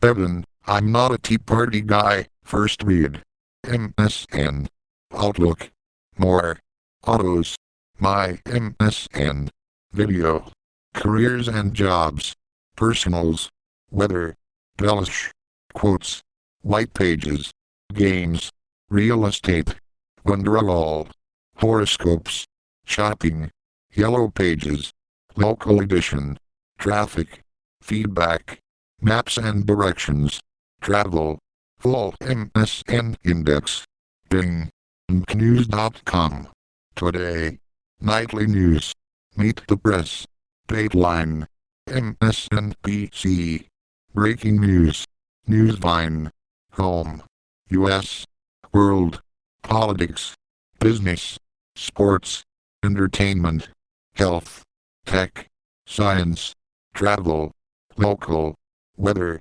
bevin, I'm not a Tea Party guy. First read. MSN. Outlook. More. Autos. My MSN. Video. Careers and jobs. Personals. Weather. Bellish. Quotes. White pages. Games. Real estate. Wonderwall. Horoscopes. Shopping. Yellow pages. Local edition. Traffic. Feedback. Maps and directions. Travel. Full MSN index. Bing. News.com. Today. Nightly news. Meet the press. Dateline. MSNBC. Breaking news. Newsvine. Home. U.S. World. Politics. Business. Sports. Entertainment. Health. Tech. Science. Travel. Local. Weather.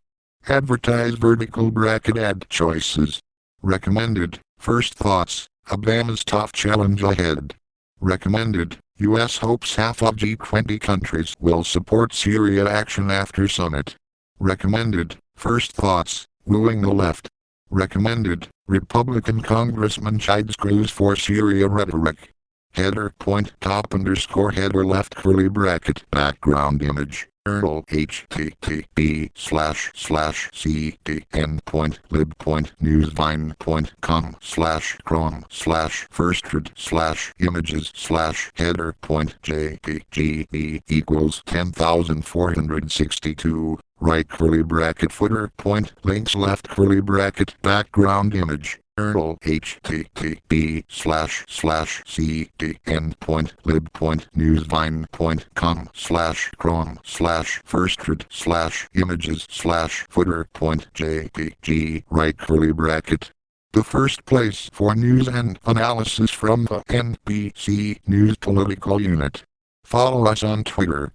Advertise vertical bracket ad choices. Recommended. First thoughts. Obama's tough challenge ahead. Recommended. U.S. hopes half of G20 countries will support Syria action after summit. Recommended. First thoughts. Wooing the left. Recommended. Republican Congressman chides Cruz for Syria rhetoric. Header point top underscore header left curly bracket background image. Earl http://cdn.lib.newsvine.com/chrome/firstred/images/header.jpg equals 10,462. Right curly bracket footer point links left curly bracket background image. Earl http://cdn.lib.newsvine.com/chrome/firstred/images/footer.jpg right curly bracket. The first place for news and analysis from the NBC News Political Unit. Follow us on Twitter.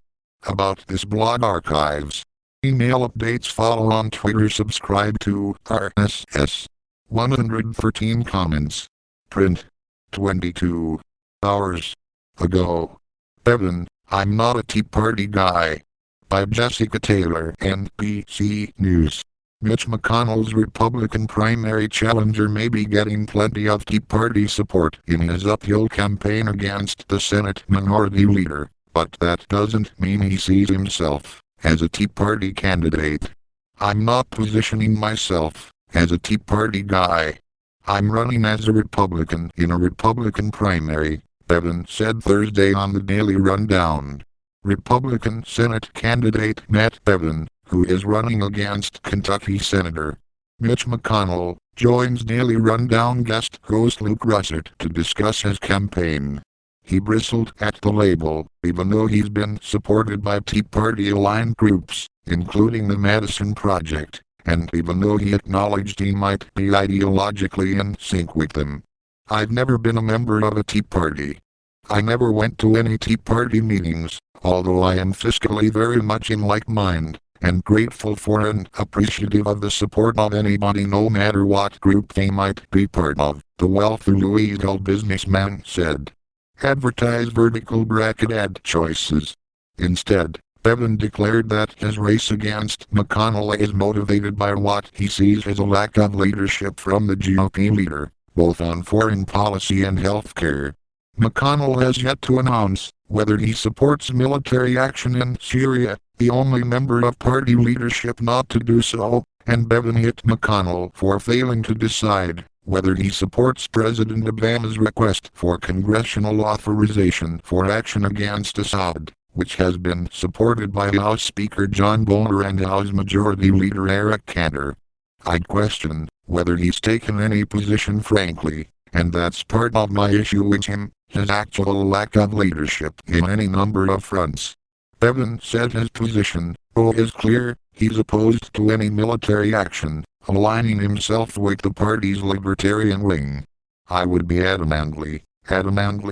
About this blog archives. Email updates follow on Twitter. Subscribe to RSS. 113 comments. Print. 22 hours ago. Bevin, I'm not a Tea Party guy. By Jessica Taylor, NBC News. Mitch McConnell's Republican primary challenger may be getting plenty of Tea Party support in his uphill campaign against the Senate Minority Leader, but that doesn't mean he sees himself as a Tea Party candidate. I'm not positioning myself as a Tea Party guy. I'm running as a Republican in a Republican primary, Bevin said Thursday on the Daily Rundown. Republican Senate candidate Matt Bevin, who is running against Kentucky Senator Mitch McConnell, joins Daily Rundown guest host Luke Russert to discuss his campaign. He bristled at the label, even though he's been supported by Tea Party-aligned groups, including the Madison Project, and even though he acknowledged he might be ideologically in sync with them. I've never been a member of a Tea Party. I never went to any Tea Party meetings, although I am fiscally very much in like mind, and grateful for and appreciative of the support of anybody no matter what group they might be part of, the wealthy Louisville businessman said. Advertise vertical bracket ad choices. Instead, Bevin declared that his race against McConnell is motivated by what he sees as a lack of leadership from the GOP leader, both on foreign policy and health care. McConnell has yet to announce whether he supports military action in Syria, the only member of party leadership not to do so, and Bevin hit McConnell for failing to decide whether he supports President Obama's request for congressional authorization for action against Assad, which has been supported by House Speaker John Boehner and House Majority Leader Eric Cantor. I'd question whether he's taken any position frankly, and that's part of my issue with him, his actual lack of leadership in any number of fronts. Bevin said his position, is clear. He's opposed to any military action, aligning himself with the party's libertarian wing. I would be adamantly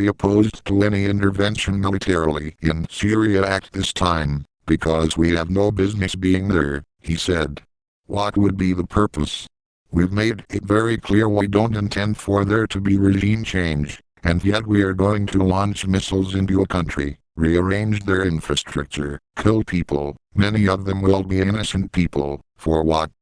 opposed to any intervention militarily in Syria at this time, because we have no business being there, he said. What would be the purpose? We've made it very clear we don't intend for there to be regime change, and yet we are going to launch missiles into a country, rearrange their infrastructure, kill people, many of them will be innocent people, for what?